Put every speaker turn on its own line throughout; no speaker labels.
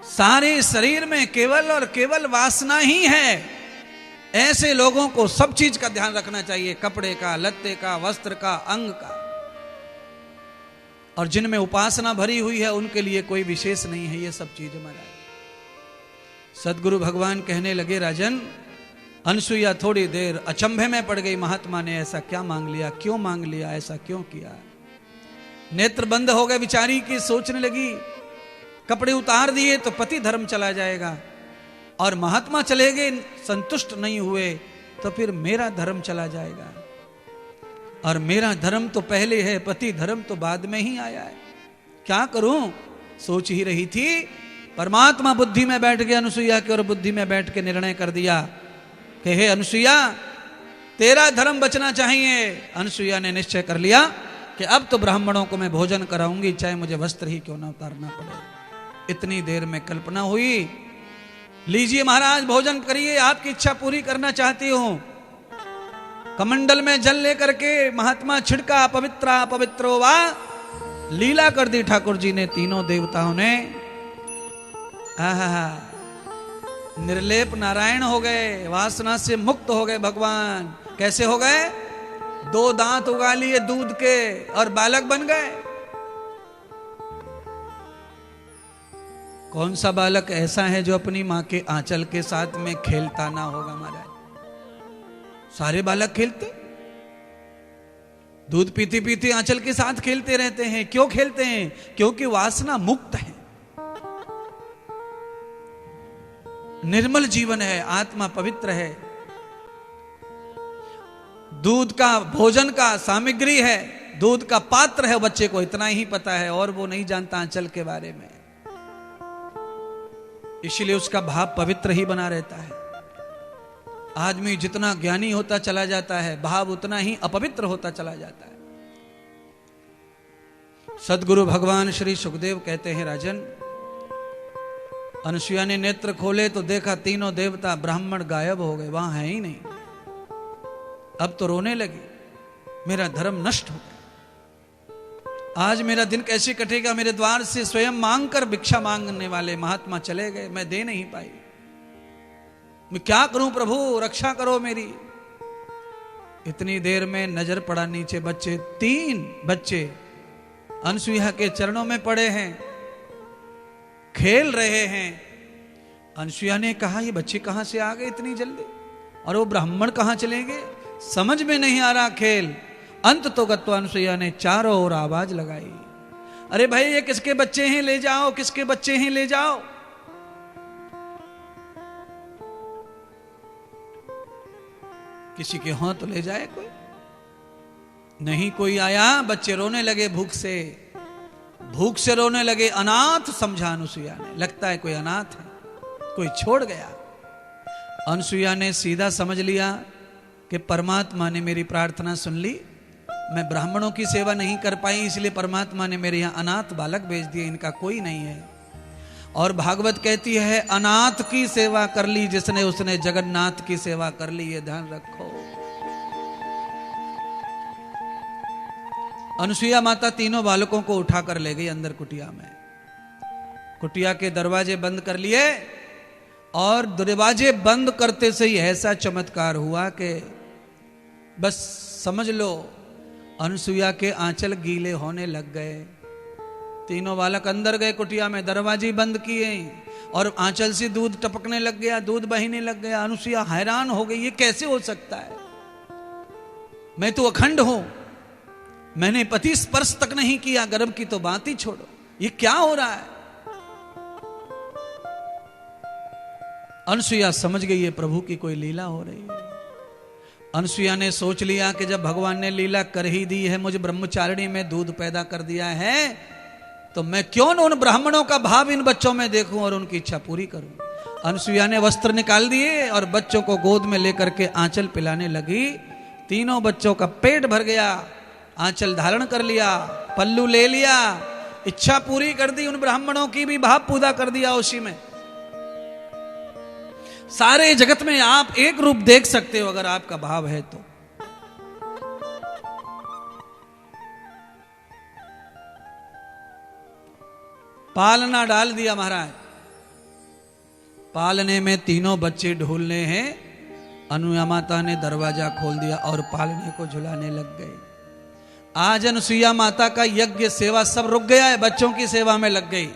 सारे शरीर में केवल और केवल वासना ही है। ऐसे लोगों को सब चीज का ध्यान रखना चाहिए, कपड़े का, लत्ते का, वस्त्र का, अंग का। और जिनमें उपासना भरी हुई है उनके लिए कोई विशेष नहीं है ये सब चीज। महाराज सदगुरु भगवान कहने लगे, राजन अनसुईया थोड़ी देर अचंभे में पड़ गई। महात्मा ने ऐसा क्या मांग लिया, क्यों मांग लिया, ऐसा क्यों किया। नेत्र बंद हो गए बिचारी की, सोचने लगी कपड़े उतार दिए तो पति धर्म चला जाएगा, और महात्मा चले गए, संतुष्ट नहीं हुए तो फिर मेरा धर्म चला जाएगा, और मेरा धर्म तो पहले है, पति धर्म तो बाद में ही आया है, क्या करूं। सोच ही रही थी, परमात्मा बुद्धि में बैठ गया अनुसुईया के, और बुद्धि में बैठ के निर्णय कर दिया कि हे अनुसुईया तेरा धर्म बचना चाहिए। अनुसुईया ने निश्चय कर लिया कि अब तो ब्राह्मणों को मैं भोजन कराऊंगी, चाहे मुझे वस्त्र ही क्यों ना उतारना पड़े। इतनी देर में कल्पना हुई, लीजिए महाराज भोजन करिए, आपकी इच्छा पूरी करना चाहती हूं। कमंडल में जल लेकर के महात्मा छिड़का, पवित्रा पवित्रो वा, लीला कर दी ठाकुर जी ने। तीनों देवताओं ने आहा निर्लेप नारायण हो गए, वासना से मुक्त हो गए भगवान। कैसे हो गए, 2 दांत उगा लिए दूध के और बालक बन गए। कौन सा बालक ऐसा है जो अपनी मां के आंचल के साथ में खेलता ना होगा। महाराज सारे बालक खेलते, दूध पीती पीती आंचल के साथ खेलते रहते हैं। क्यों खेलते हैं, क्योंकि वासना मुक्त है, निर्मल जीवन है, आत्मा पवित्र है। दूध का भोजन का सामग्री है, दूध का पात्र है, बच्चे को इतना ही पता है और वो नहीं जानता आंचल के बारे में, इसलिए उसका भाव पवित्र ही बना रहता है। आदमी जितना ज्ञानी होता चला जाता है, भाव उतना ही अपवित्र होता चला जाता है। सदगुरु भगवान श्री सुखदेव कहते हैं, राजन अनुसुईया ने नेत्र खोले तो देखा तीनों देवता ब्राह्मण गायब हो गए, वहां है ही नहीं। अब तो रोने लगी, मेरा धर्म नष्ट हो गया, आज मेरा दिन कैसे कटेगा। मेरे द्वार से स्वयं मांगकर भिक्षा मांगने वाले महात्मा चले गए, मैं दे नहीं पाई, मैं क्या करूं प्रभु, रक्षा करो मेरी। इतनी देर में नजर पड़ा नीचे, बच्चे 3 बच्चे अनुसुईया के चरणों में पड़े हैं, खेल रहे हैं। अनुसुईया ने कहा ये बच्चे कहां से आ गए इतनी जल्दी, और वो ब्राह्मण कहां चले गए, समझ में नहीं आ रहा खेल। अंत तो गत्वा अनुसुईया ने चारों ओर आवाज लगाई, अरे भाई ये किसके बच्चे हैं, ले जाओ, किसके बच्चे हैं ले जाओ। किसी के हाथ तो ले जाए कोई, नहीं कोई आया। बच्चे रोने लगे, भूख से रोने लगे। अनाथ समझा अनुसुईया ने, लगता है कोई अनाथ है, कोई छोड़ गया। अनुसुईया ने सीधा समझ लिया कि परमात्मा ने मेरी प्रार्थना सुन ली, मैं ब्राह्मणों की सेवा नहीं कर पाई, इसलिए परमात्मा ने मेरे यहां अनाथ बालक भेज दिए, इनका कोई नहीं है। और भागवत कहती है अनाथ की सेवा कर ली जिसने, उसने जगन्नाथ की सेवा कर ली, ये ध्यान रखो। अनुसुईया माता तीनों बालकों को उठाकर ले गई अंदर कुटिया में। कुटिया के दरवाजे बंद कर लिए, और दरवाजे बंद करते से ही ऐसा चमत्कार हुआ कि बस समझ लो अनुसुईया के आंचल गीले होने लग गए। तीनों बालक अंदर गए कुटिया में, दरवाजे बंद किए, और आंचल से दूध टपकने लग गया, दूध बहने लग गया। अनुसुईया हैरान हो गई, ये कैसे हो सकता है, मैं तो अखंड हूं, मैंने पति स्पर्श तक नहीं किया, गर्भ की तो बात ही छोड़ो, ये क्या हो रहा है। अनुसुईया समझ गई ये प्रभु की कोई लीला हो रही है। अनुसुईया ने सोच लिया कि जब भगवान ने लीला कर ही दी है, मुझे ब्रह्मचारिणी में दूध पैदा कर दिया है, तो मैं क्यों न उन ब्राह्मणों का भाव इन बच्चों में देखूं और उनकी इच्छा पूरी करूं। अनुसुईया ने वस्त्र निकाल दिए और बच्चों को गोद में लेकर के आंचल पिलाने लगी। तीनों बच्चों का पेट भर गया, आंचल धारण कर लिया, पल्लू ले लिया, इच्छा पूरी कर दी, उन ब्राह्मणों की भी भाव पूजा कर दिया उसी में। सारे जगत में आप एक रूप देख सकते हो अगर आपका भाव है तो। पालना डाल दिया महाराज, पालने में तीनों बच्चे ढूलने हैं। अनुया माता ने दरवाजा खोल दिया और पालने को झुलाने लग गए। आज अनुसुईया माता का यज्ञ सेवा सब रुक गया है, बच्चों की सेवा में लग गई।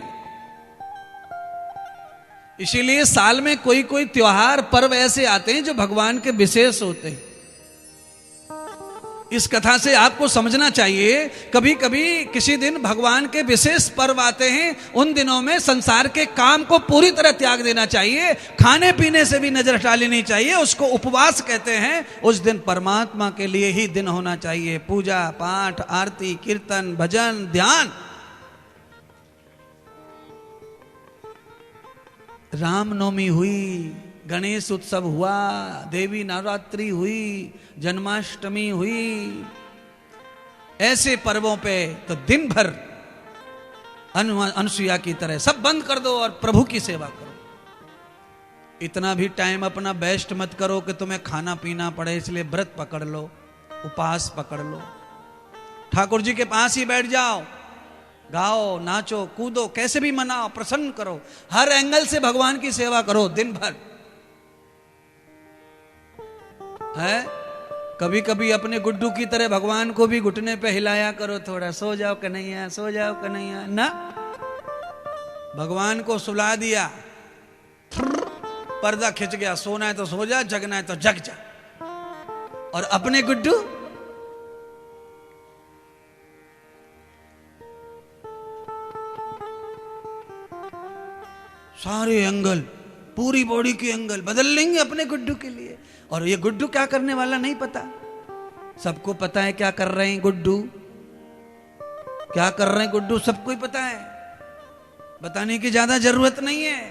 इसीलिए साल में कोई कोई त्योहार पर्व ऐसे आते हैं जो भगवान के विशेष होते हैं। इस कथा से आपको समझना चाहिए, कभी कभी किसी दिन भगवान के विशेष पर्व आते हैं, उन दिनों में संसार के काम को पूरी तरह त्याग देना चाहिए, खाने पीने से भी नजर हटा लेनी चाहिए। उसको उपवास कहते हैं। उस दिन परमात्मा के लिए ही दिन होना चाहिए। पूजा पाठ, आरती, कीर्तन, भजन, ध्यान। रामनवमी हुई, गणेश उत्सव हुआ, देवी नवरात्रि हुई, जन्माष्टमी हुई, ऐसे पर्वों पे तो दिन भर अनुसुईया की तरह सब बंद कर दो और प्रभु की सेवा करो। इतना भी टाइम अपना बेस्ट मत करो कि तुम्हें खाना पीना पड़े, इसलिए व्रत पकड़ लो, उपवास पकड़ लो, ठाकुर जी के पास ही बैठ जाओ, गाओ, नाचो, कूदो, कैसे भी मनाओ, प्रसन्न करो, हर एंगल से भगवान की सेवा करो दिन भर। है कभी कभी अपने गुड्डू की तरह भगवान को भी घुटने पे हिलाया करो थोड़ा। सो जाओ कन्हैया, सो जाओ कन्हैया। ना, भगवान को सुला दिया, पर्दा खिंच गया, सोना है तो सो जा, जगना है तो जग जा। और अपने गुड्डू सारे एंगल, पूरी बॉडी के एंगल बदल लेंगे अपने गुड्डू के लिए। और ये गुड्डू क्या करने वाला नहीं पता, सबको पता है क्या कर रहे हैं गुड्डू, क्या कर रहे हैं गुड्डू, सबको ही पता है, बताने की ज्यादा जरूरत नहीं है।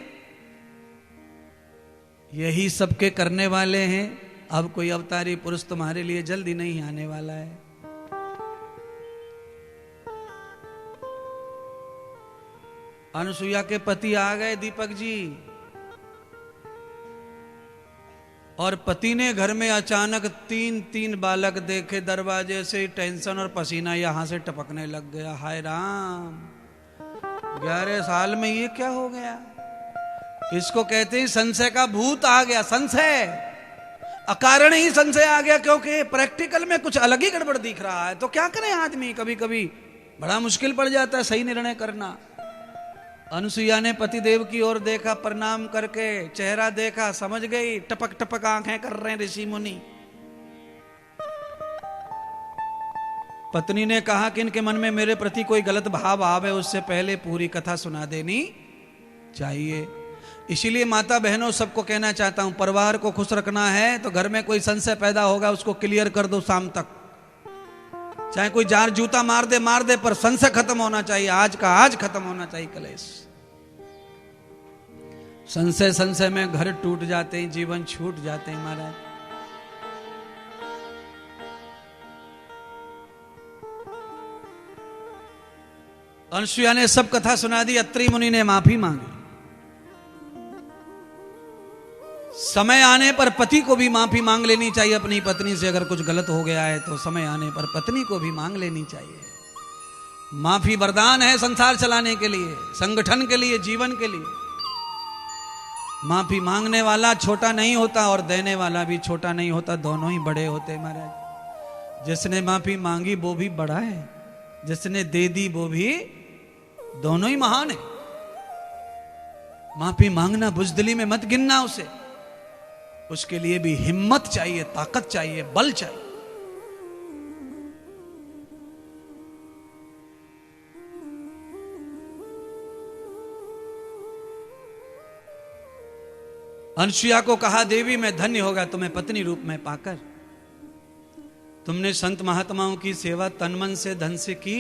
यही सबके करने वाले हैं। अब कोई अवतारी पुरुष तुम्हारे लिए जल्दी नहीं आने वाला है। अनुसुईया के पति आ गए, दीपक जी, और पति ने घर में अचानक 3 बालक देखे। दरवाजे से टेंशन और पसीना यहां से टपकने लग गया। हाय राम, 11 साल में ये क्या हो गया। इसको कहते हैं संशय का भूत आ गया। संशय अकारण ही संशय आ गया, क्योंकि प्रैक्टिकल में कुछ अलग ही गड़बड़ दिख रहा है। तो क्या करें आदमी, कभी कभी बड़ा मुश्किल पड़ जाता है सही निर्णय करना। अनुसुईया ने पतिदेव की ओर देखा, प्रणाम करके चेहरा देखा, समझ गई, टपक टपक आंखें कर रहे हैं ऋषि मुनि। पत्नी ने कहा कि इनके मन में मेरे प्रति कोई गलत भाव आवे, उससे पहले पूरी कथा सुना देनी चाहिए। इसीलिए माता बहनों सबको कहना चाहता हूं, परिवार को खुश रखना है तो घर में कोई संशय पैदा होगा उसको क्लियर कर दो शाम तक। चाहे कोई जार जूता मार दे, पर संशय खत्म होना चाहिए। आज का आज खत्म होना चाहिए कलेश। संशय में घर टूट जाते हैं, जीवन छूट जाते हैं महाराज। अनुसुईया ने सब कथा सुना दी। अत्रि मुनि ने माफी मांगी। समय आने पर पति को भी माफी मांग लेनी चाहिए अपनी पत्नी से। अगर कुछ गलत हो गया है तो समय आने पर पत्नी को भी मांग लेनी चाहिए। माफी वरदान है संसार चलाने के लिए, संगठन के लिए, जीवन के लिए। माफी मांगने वाला छोटा नहीं होता और देने वाला भी छोटा नहीं होता, दोनों ही बड़े होते महाराज। जिसने माफी मांगी वो भी बड़ा है, जिसने दे दी वो भी, दोनों ही महान है। माफी मांगना बुजदिली में मत गिनना उसे, उसके लिए भी हिम्मत चाहिए, ताकत चाहिए, बल चाहिए। अनुसुईया को कहा, देवी मैं धन्य होगा तुम्हें पत्नी रूप में पाकर। तुमने संत महात्माओं की सेवा तन मन से धन से की,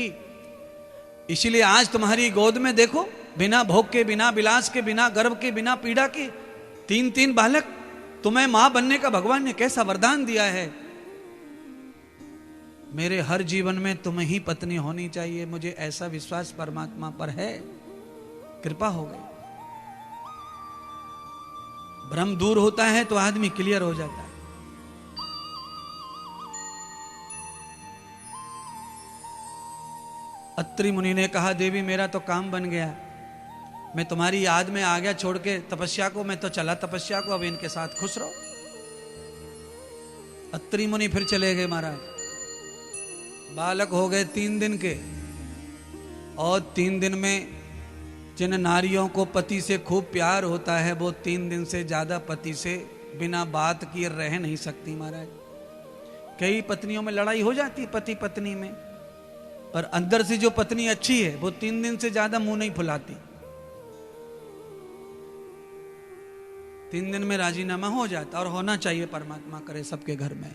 इसीलिए आज तुम्हारी गोद में देखो, बिना भोग के, बिना विलास के, बिना गर्भ के, बिना पीड़ा के 3 बालक। तुम्हें मां बनने का भगवान ने कैसा वरदान दिया है। मेरे हर जीवन में तुम ही पत्नी होनी चाहिए, मुझे ऐसा विश्वास परमात्मा पर है। कृपा हो गई। भ्रम दूर होता है तो आदमी क्लियर हो जाता है। अत्रि मुनि ने कहा, देवी मेरा तो काम बन गया, मैं तुम्हारी याद में आ गया छोड़ के तपस्या को, मैं तो चला तपस्या को, अब इनके साथ खुश रहो। अत्रि मुनि फिर चले गए महाराज। बालक हो गए 3 दिन के, और 3 दिन में जिन नारियों को पति से खूब प्यार होता है वो 3 दिन से ज्यादा पति से बिना बात किए रह नहीं सकती महाराज। कई पत्नियों में लड़ाई हो जाती पति पत्नी में, पर अंदर से जो पत्नी अच्छी है वो 3 दिन से ज्यादा मुंह नहीं फुलाती। 3 दिन में राजीनामा हो जाता, और होना चाहिए, परमात्मा करे सबके घर में।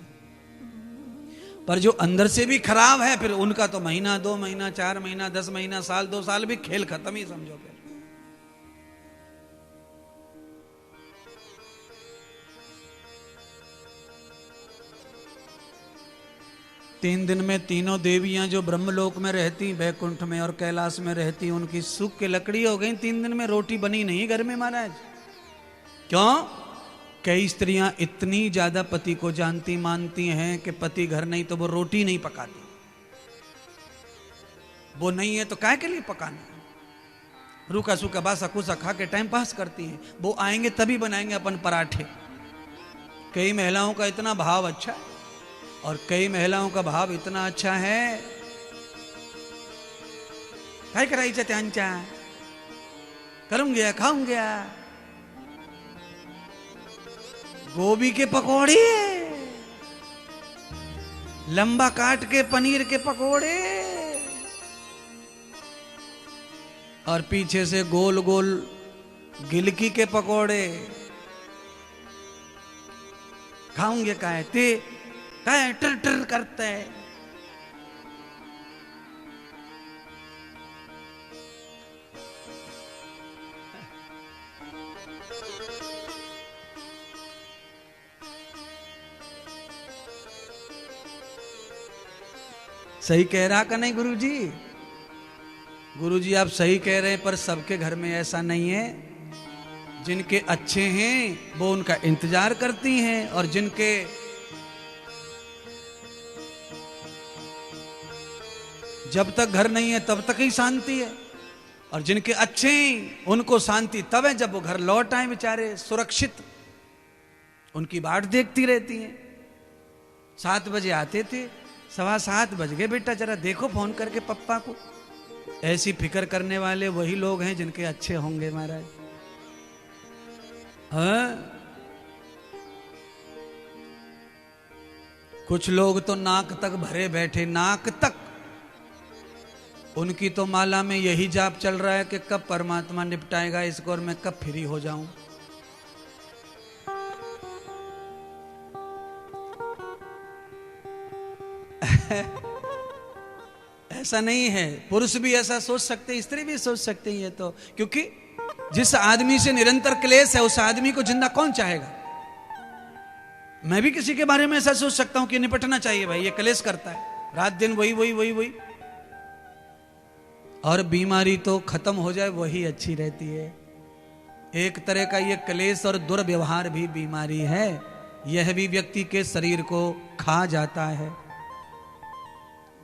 पर जो अंदर से भी खराब है फिर उनका तो महीना 2 महीना 4 महीना 10 महीना साल 2 साल भी खेल खत्म ही समझो। फिर तीन दिन में तीनों देवियां जो ब्रह्मलोक में रहती, बैकुंठ में और कैलाश में रहती, उनकी सूख के लकड़ी हो गई। 3 दिन में रोटी बनी नहीं घर में महाराज। क्यों? कई स्त्रियां इतनी ज्यादा पति को जानती मानती हैं कि पति घर नहीं तो वो रोटी नहीं पकाती। वो नहीं है तो काय के लिए पकाना, रूखा सूखा बासा कुसा खा के टाइम पास करती हैं। वो आएंगे तभी बनाएंगे अपन पराठे। कई महिलाओं का इतना भाव अच्छा है, और कई महिलाओं का भाव इतना अच्छा है, काय करायचं त्यांच्या, करूँ गया खाऊं गया। गोभी के पकोड़े, लंबा काट के पनीर के पकोड़े, और पीछे से गोल गोल गिलकी के पकोड़े खाऊंगे। काय ते काय टर टर करता है। सही कह रहा का नहीं गुरुजी? गुरुजी आप सही कह रहे हैं, पर सबके घर में ऐसा नहीं है। जिनके अच्छे हैं वो उनका इंतजार करती हैं, और जिनके जब तक घर नहीं है तब तक ही शांति है, और जिनके अच्छे हैं उनको शांति तब है जब वो घर लौट आए बेचारे सुरक्षित। उनकी बाट देखती रहती हैं। 7 बजे आते थे, 7:15 बज गए, बेटा जरा देखो फोन करके पप्पा को। ऐसी फिक्र करने वाले वही लोग हैं जिनके अच्छे होंगे महाराज। हाँ? कुछ लोग तो नाक तक भरे बैठे, नाक तक। उनकी तो माला में यही जाप चल रहा है कि कब परमात्मा निपटाएगा इसको और मैं कब फ्री हो जाऊं। ऐसा नहीं है, पुरुष भी ऐसा सोच सकते हैं, स्त्री भी सोच सकते हैं। ये तो क्योंकि जिस आदमी से निरंतर क्लेश है उस आदमी को जिंदा कौन चाहेगा। मैं भी किसी के बारे में ऐसा सोच सकता हूं कि निपटना चाहिए भाई, ये क्लेश करता है रात दिन वही वही वही वही, और बीमारी तो खत्म हो जाए वही अच्छी रहती है। एक तरह का ये क्लेश और दुर्व्यवहार भी बीमारी है, यह भी व्यक्ति के शरीर को खा जाता है।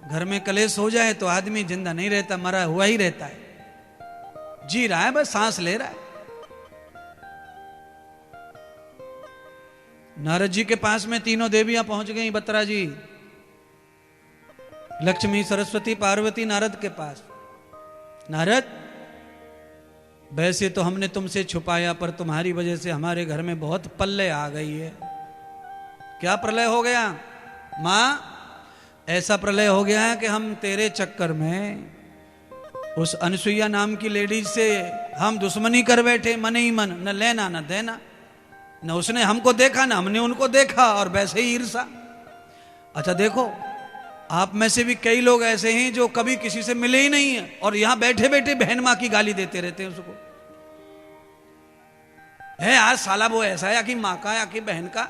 घर में क्लेश हो जाए तो आदमी जिंदा नहीं रहता, मरा हुआ ही रहता है, जी रहा है बस, सांस ले रहा है। नारद जी के पास में तीनों देवियां पहुंच गई, बत्रा जी, लक्ष्मी, सरस्वती, पार्वती नारद के पास। नारद, वैसे तो हमने तुमसे छुपाया, पर तुम्हारी वजह से हमारे घर में बहुत प्रलय आ गई है। क्या प्रलय हो गया? मां, ऐसा प्रलय हो गया है कि हम तेरे चक्कर में उस अनसुईया नाम की लेडीज से हम दुश्मनी कर बैठे, मन ही मन, न लेना न देना, न उसने हमको देखा न हमने उनको देखा, और वैसे ही ईर्षा। अच्छा देखो, आप में से भी कई लोग ऐसे हैं जो कभी किसी से मिले ही नहीं है, और यहां बैठे बैठे बहन मां की गाली देते रहते हैं उसको। है आज साला वो ऐसा है, या कि माँ का या कि बहन का,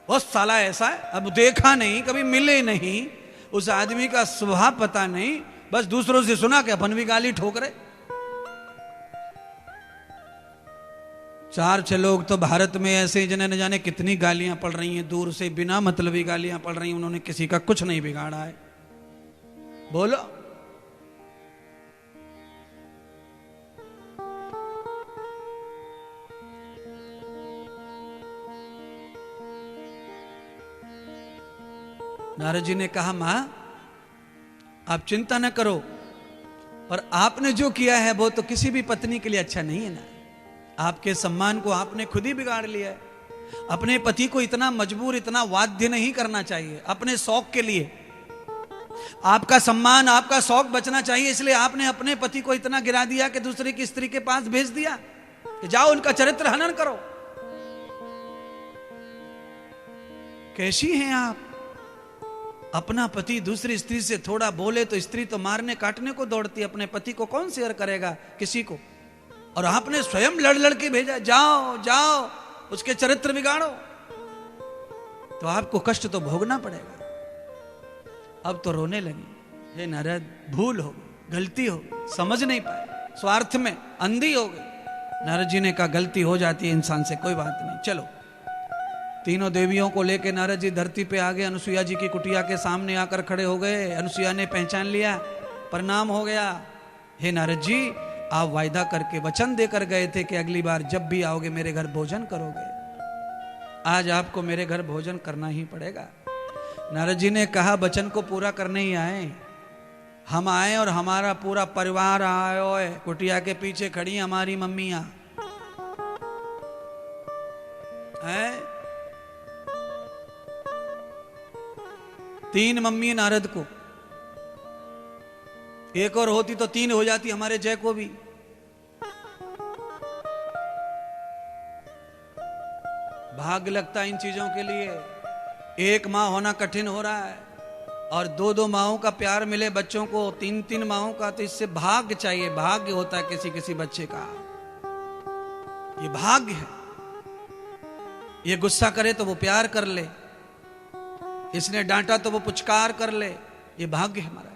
वो साला ऐसा है। अब देखा नहीं, कभी मिले नहीं, उस आदमी का स्वभाव पता नहीं, बस दूसरों से सुना कि अपन भी गाली ठोक रहे। 4-6 लोग तो भारत में ऐसे जिन्हें न जाने कितनी गालियां पड़ रही हैं, दूर से बिना मतलबी गालियां पड़ रही हैं, उन्होंने किसी का कुछ नहीं बिगाड़ा है। बोलो, नारद जी ने कहा, मां आप चिंता न करो, पर आपने जो किया है वो तो किसी भी पत्नी के लिए अच्छा नहीं है ना। आपके सम्मान को आपने खुद ही बिगाड़ लिया है। अपने पति को इतना मजबूर, इतना वाध्य नहीं करना चाहिए अपने शौक के लिए। आपका सम्मान, आपका शौक बचना चाहिए, इसलिए आपने अपने पति को इतना गिरा दिया कि दूसरे की स्त्री के पास भेज दिया कि जाओ उनका चरित्र हनन करो। कैसी हैं आप? अपना पति दूसरी स्त्री से थोड़ा बोले तो स्त्री तो मारने काटने को दौड़ती है, अपने पति को कौन शेयर करेगा किसी को? और आपने स्वयं लड़ लड़ के भेजा, जाओ जाओ उसके चरित्र बिगाड़ो, तो आपको कष्ट तो भोगना पड़ेगा। अब तो रोने लगी, हे नारद भूल हो गई, गलती हो गई, समझ नहीं पाए, स्वार्थ में अंधी हो गई। नारद जी ने कहा, गलती हो जाती है इंसान से, कोई बात नहीं, चलो। तीनों देवियों को लेकर नारद जी धरती पे आ गए, अनुसुईया जी की कुटिया के सामने आकर खड़े हो गए। अनुसुईया ने पहचान लिया, प्रणाम हो गया। हे नारद जी, आप वायदा करके वचन देकर गए थे कि अगली बार जब भी आओगे मेरे घर भोजन करोगे। आज आपको मेरे घर भोजन करना ही पड़ेगा। नारद जी ने कहा, वचन को पूरा करने ही आए हम, आए और हमारा पूरा परिवार आयो है। कुटिया के पीछे खड़ी हमारी मम्मियां हैं, 3 मम्मी नारद को, एक और होती तो 3 हो जाती हमारे जय को भी। भाग्य लगता है इन चीजों के लिए। एक माँ होना कठिन हो रहा है और 2-2 माओं का प्यार मिले बच्चों को, 3-3 माओं का, तो इससे भाग्य चाहिए। भाग्य होता है किसी किसी बच्चे का, ये भाग्य है। ये गुस्सा करे तो वो प्यार कर ले, इसने डांटा तो वो पुचकार कर ले, ये भाग्य है हमारा।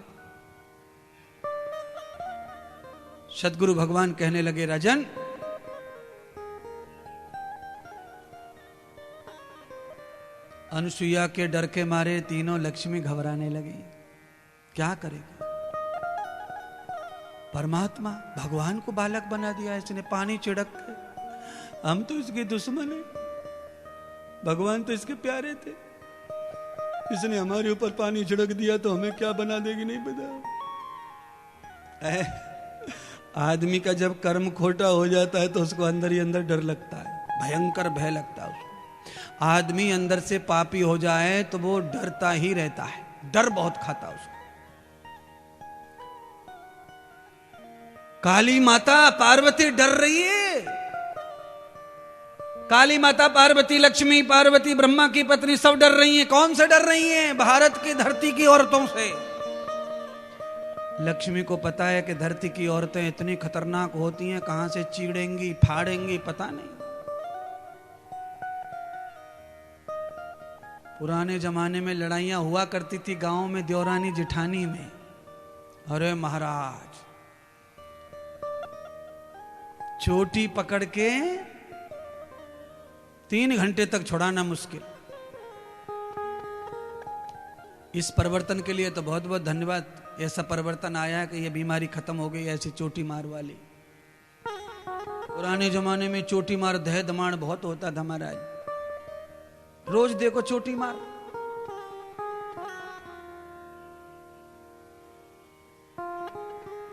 सदगुरु भगवान कहने लगे, राजन अनुसुईया के डर के मारे तीनों लक्ष्मी घबराने लगी। क्या करेगी? परमात्मा भगवान को बालक बना दिया इसने, पानी छिड़क के। हम तो इसके दुश्मन हैं, भगवान तो इसके प्यारे थे, इसने हमारे ऊपर पानी छिड़क दिया तो हमें क्या बना देगी नहीं पता। आदमी का जब कर्म खोटा हो जाता है तो उसको अंदर ही अंदर डर लगता है, भयंकर भय लगता है उसको। आदमी अंदर से पापी हो जाए तो वो डरता ही रहता है, डर बहुत खाता है उसको। काली माता पार्वती डर रही है, काली माता पार्वती, लक्ष्मी पार्वती, ब्रह्मा की पत्नी सब डर रही हैं। कौन से डर रही हैं? भारत की धरती की औरतों से। लक्ष्मी को पता है कि धरती की औरतें इतनी खतरनाक होती हैं, कहां से चीड़ेंगी फाड़ेंगी पता नहीं। पुराने जमाने में लड़ाइयां हुआ करती थी गांव में, देवरानी जिठानी में। अरे महाराज, चोटी पकड़ के 3 घंटे तक छुड़ाना मुश्किल। इस परिवर्तन के लिए तो बहुत बहुत धन्यवाद। ऐसा परिवर्तन आया कि ये बीमारी खत्म हो गई, ऐसी चोटी मार वाली। पुराने जमाने में चोटी मार दह दमाड़ बहुत होता था महाराज, रोज देखो चोटी मार।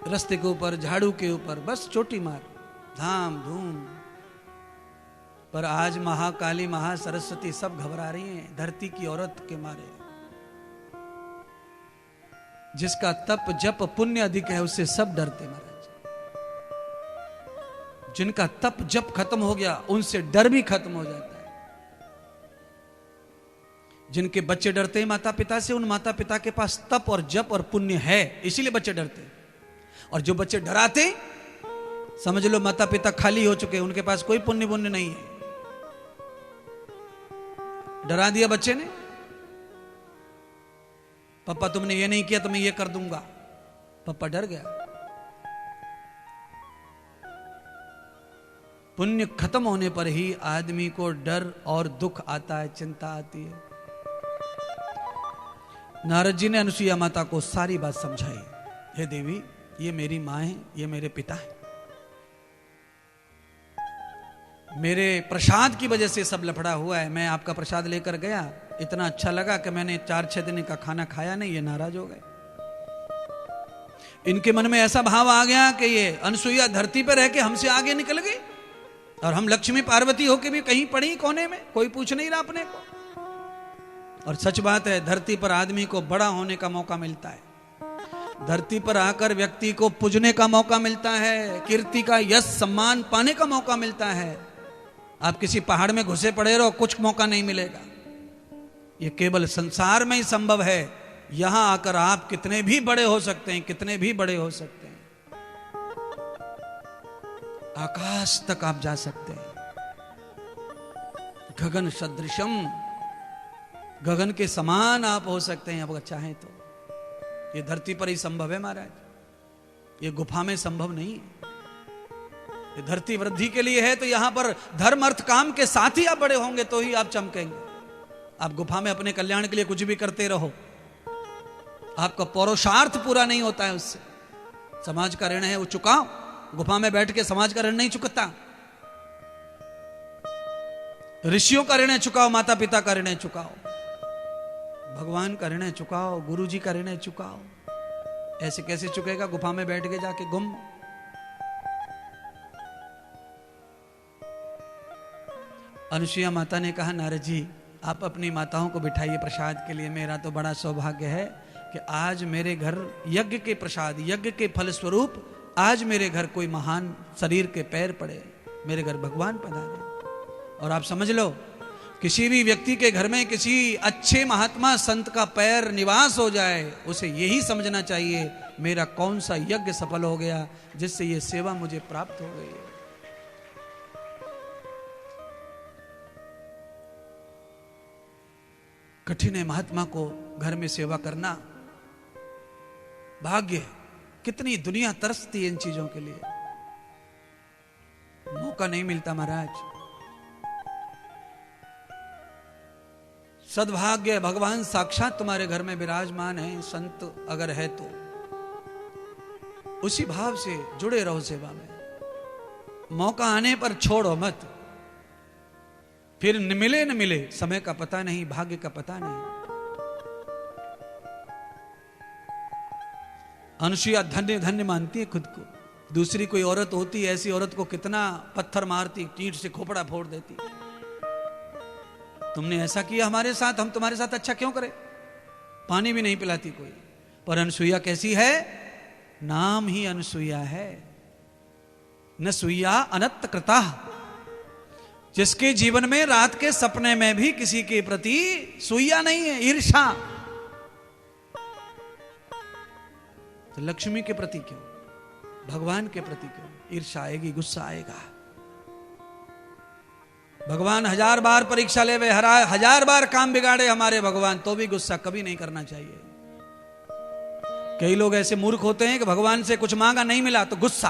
रास्ते के ऊपर, झाड़ू के ऊपर, बस चोटी मार, धाम धूम। पर आज महाकाली महासरस्वती सब घबरा रही हैं धरती की औरत के मारे। जिसका तप जप पुण्य अधिक है उससे सब डरते महाराज। जिनका तप जप खत्म हो गया उनसे डर भी खत्म हो जाता है। जिनके बच्चे डरते हैं माता पिता से, उन माता पिता के पास तप और जप और पुण्य है, इसीलिए बच्चे डरते हैं। और जो बच्चे डराते, समझ लो माता पिता खाली हो चुके, उनके पास कोई पुण्य पुण्य नहीं है। डरा दिया बच्चे ने, पापा तुमने ये नहीं किया तो मैं ये कर दूंगा, पापा डर गया। पुण्य खत्म होने पर ही आदमी को डर और दुख आता है, चिंता आती है। नारद जी ने अनुसुईया माता को सारी बात समझाई। हे देवी, ये मेरी माँ है, ये मेरे पिता है। मेरे प्रसाद की वजह से सब लफड़ा हुआ है। मैं आपका प्रसाद लेकर गया, इतना अच्छा लगा कि मैंने 4-6 दिन का खाना खाया नहीं, ये नाराज हो गए। इनके मन में ऐसा भाव आ गया कि ये अनसुईया धरती पर रह के हमसे आगे निकल गई, और हम लक्ष्मी पार्वती होके भी कहीं पड़ी कोने में, कोई पूछ नहीं रहा अपने को। और सच बात है, धरती पर आदमी को बड़ा होने का मौका मिलता है, धरती पर आकर व्यक्ति को पूजने का मौका मिलता है, कीर्ति का यश सम्मान पाने का मौका मिलता है। आप किसी पहाड़ में घुसे पड़े रहो, कुछ मौका नहीं मिलेगा। ये केवल संसार में ही संभव है। यहां आकर आप कितने भी बड़े हो सकते हैं, कितने भी बड़े हो सकते हैं, आकाश तक आप जा सकते हैं। गगन सदृशम, गगन के समान आप हो सकते हैं अगर चाहें तो। ये धरती पर ही संभव है महाराज, ये गुफा में संभव नहीं है। ये धरती वृद्धि के लिए है, तो यहां पर धर्म अर्थ काम के साथ ही आप बड़े होंगे, तो ही आप चमकेंगे। आप गुफा में अपने कल्याण के लिए कुछ भी करते रहो, आपका पौरुषार्थ पूरा नहीं होता है उससे। समाज का ऋण है वो चुकाओ, गुफा में बैठ के समाज का ऋण नहीं चुकता। ऋषियों का ऋण चुकाओ, माता पिता का ऋण चुकाओ, भगवान का ऋण चुकाओ, गुरु जी का ऋण चुकाओ। ऐसे कैसे चुकेगा गुफा में बैठ के जाके गुम। अनुसुईया माता ने कहा, नारद जी आप अपनी माताओं को बिठाइए प्रसाद के लिए। मेरा तो बड़ा सौभाग्य है कि आज मेरे घर यज्ञ के प्रसाद, यज्ञ के फलस्वरूप आज मेरे घर कोई महान शरीर के पैर पड़े, मेरे घर भगवान पधारे। और आप समझ लो, किसी भी व्यक्ति के घर में किसी अच्छे महात्मा संत का पैर निवास हो जाए, उसे यही समझना चाहिए मेरा कौन सा यज्ञ सफल हो गया जिससे ये सेवा मुझे प्राप्त हो गई है। कठिन है महात्मा को घर में सेवा करना, भाग्य है। कितनी दुनिया तरसती है इन चीजों के लिए, मौका नहीं मिलता महाराज। सद्भाग्य, भगवान साक्षात तुम्हारे घर में विराजमान है, संत अगर है तो उसी भाव से जुड़े रहो सेवा में। मौका आने पर छोड़ो मत, फिर मिले न मिले समय का पता नहीं, भाग्य का पता नहीं। अनुसुईया धन्य धन्य मानती है खुद को। दूसरी कोई औरत होती, ऐसी औरत को कितना पत्थर मारती, ईंट से खोपड़ा फोड़ देती। तुमने ऐसा किया हमारे साथ, हम तुम्हारे साथ अच्छा क्यों करें? पानी भी नहीं पिलाती कोई। पर अनुसुईया कैसी है? नाम ही अनुसुईया है। न सुईया अनत कृता, जिसके जीवन में रात के सपने में भी किसी के प्रति सुईया नहीं है, ईर्षा। तो लक्ष्मी के प्रति क्यों, भगवान के प्रति क्यों ईर्षा आएगी, गुस्सा आएगा? भगवान 1000 बार परीक्षा ले, 1000 बार काम बिगाड़े हमारे भगवान, तो भी गुस्सा कभी नहीं करना चाहिए। कई लोग ऐसे मूर्ख होते हैं कि भगवान से कुछ मांगा नहीं मिला तो गुस्सा।